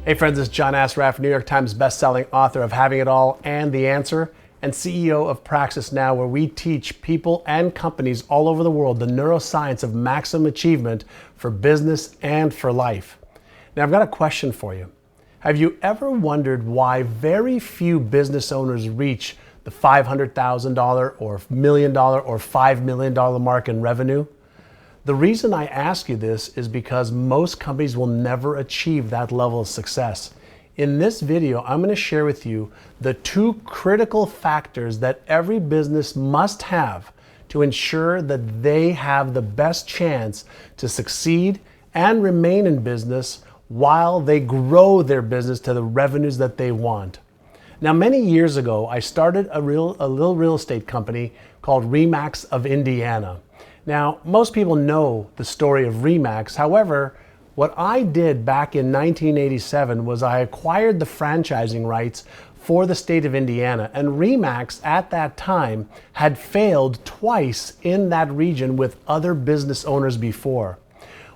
Hey friends, it's John Assaraf, New York Times bestselling author of Having It All and The Answer, and CEO of Praxis Now, where we teach people and companies all over the world the neuroscience of maximum achievement for business and for life. Now I've got a question for you. Have you ever wondered why very few business owners reach the $500,000 or $1 million or $5 million mark in revenue? The reason I ask you this is because most companies will never achieve that level of success. In this video, I'm going to share with you the two critical factors that every business must have to ensure that they have the best chance to succeed and remain in business while they grow their business to the revenues that they want. Now, many years ago, I started a little real estate company called RE/MAX of Indiana. Now, most people know the story of RE/MAX. However, what I did back in 1987 was I acquired the franchising rights for the state of Indiana, and RE/MAX at that time had failed twice in that region with other business owners before.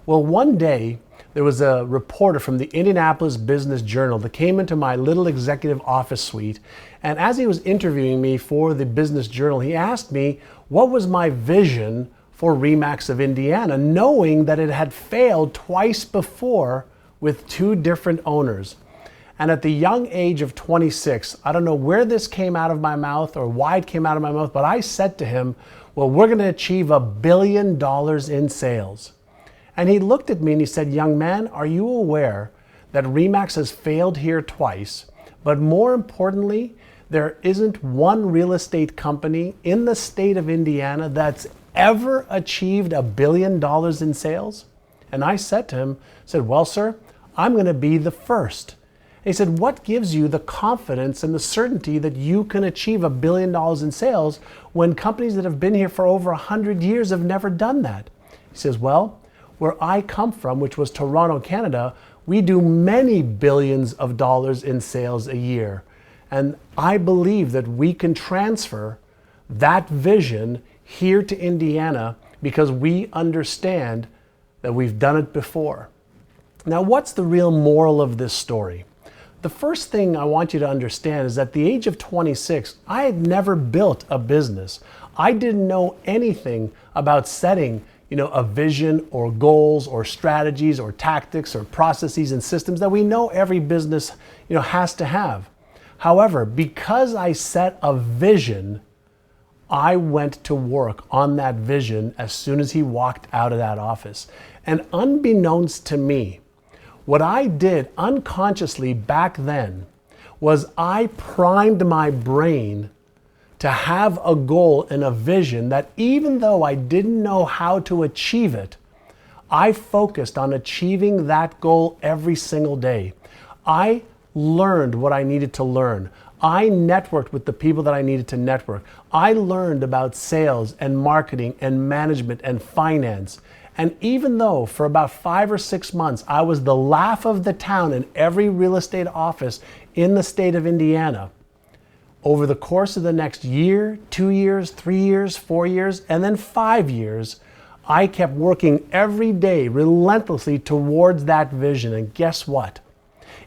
Well, one day, there was a reporter from the Indianapolis Business Journal that came into my little executive office suite, and as he was interviewing me for the Business Journal, he asked me what was my vision for RE/MAX of Indiana, knowing that it had failed twice before with two different owners. And at the young age of 26, I don't know where this came out of my mouth or why it came out of my mouth, but I said to him, well, we're going to achieve $1 billion in sales. And he looked at me and he said, young man, are you aware that RE/MAX has failed here twice, but more importantly, there isn't one real estate company in the state of Indiana that's ever achieved $1 billion in sales? And I said to him, well, sir, I'm going to be the first. And he said, what gives you the confidence and the certainty that you can achieve $1 billion in sales when companies that have been here for over 100 years have never done that? He says, well, where I come from, which was Toronto, Canada, we do many billions of dollars in sales a year. And I believe that we can transfer that vision here to Indiana because we understand that we've done it before. Now, what's the real moral of this story? The first thing I want you to understand is that at the age of 26, I had never built a business. I didn't know anything about setting, a vision or goals or strategies or tactics or processes and systems that we know every business, has to have. However, because I set a vision, I went to work on that vision as soon as he walked out of that office. And unbeknownst to me, what I did unconsciously back then was I primed my brain to have a goal and a vision that even though I didn't know how to achieve it, I focused on achieving that goal every single day. I learned what I needed to learn. I networked with the people that I needed to network. I learned about sales and marketing and management and finance. And even though for about 5 or 6 months, I was the laugh of the town in every real estate office in the state of Indiana, over the course of the next year, 2 years, 3 years, 4 years, and then 5 years, I kept working every day relentlessly towards that vision. And guess what?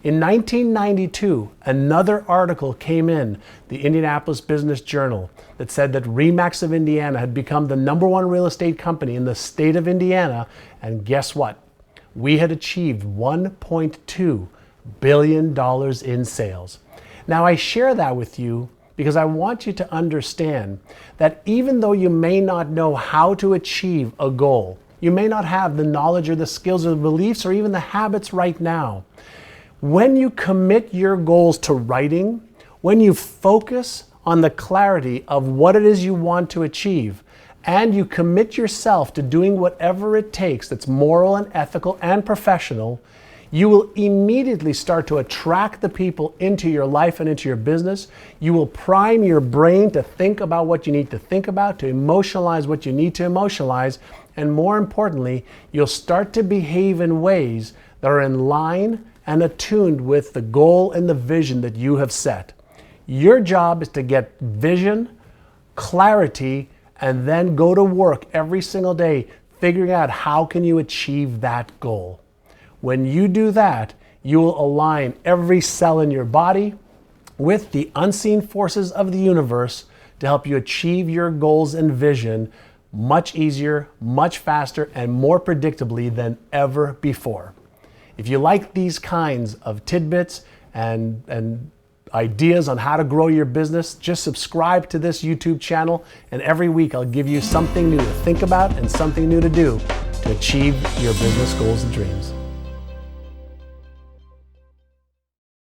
In 1992, another article came in the Indianapolis Business Journal that said that RE/MAX of Indiana had become the #1 real estate company in the state of Indiana. And guess what? We had achieved $1.2 billion in sales. Now, I share that with you because I want you to understand that even though you may not know how to achieve a goal, you may not have the knowledge or the skills or the beliefs or even the habits right now, when you commit your goals to writing, when you focus on the clarity of what it is you want to achieve, and you commit yourself to doing whatever it takes that's moral and ethical and professional, you will immediately start to attract the people into your life and into your business. You will prime your brain to think about what you need to think about, to emotionalize what you need to emotionalize, and more importantly, you'll start to behave in ways that are in line and attuned with the goal and the vision that you have set. Your job is to get vision, clarity, and then go to work every single day figuring out how can you achieve that goal. When you do that, You will align every cell in your body with the unseen forces of the universe to help you achieve your goals and vision much easier, much faster, and more predictably than ever before. If you like these kinds of tidbits and ideas on how to grow your business, just subscribe to this YouTube channel, and every week I'll give you something new to think about and something new to do to achieve your business goals and dreams.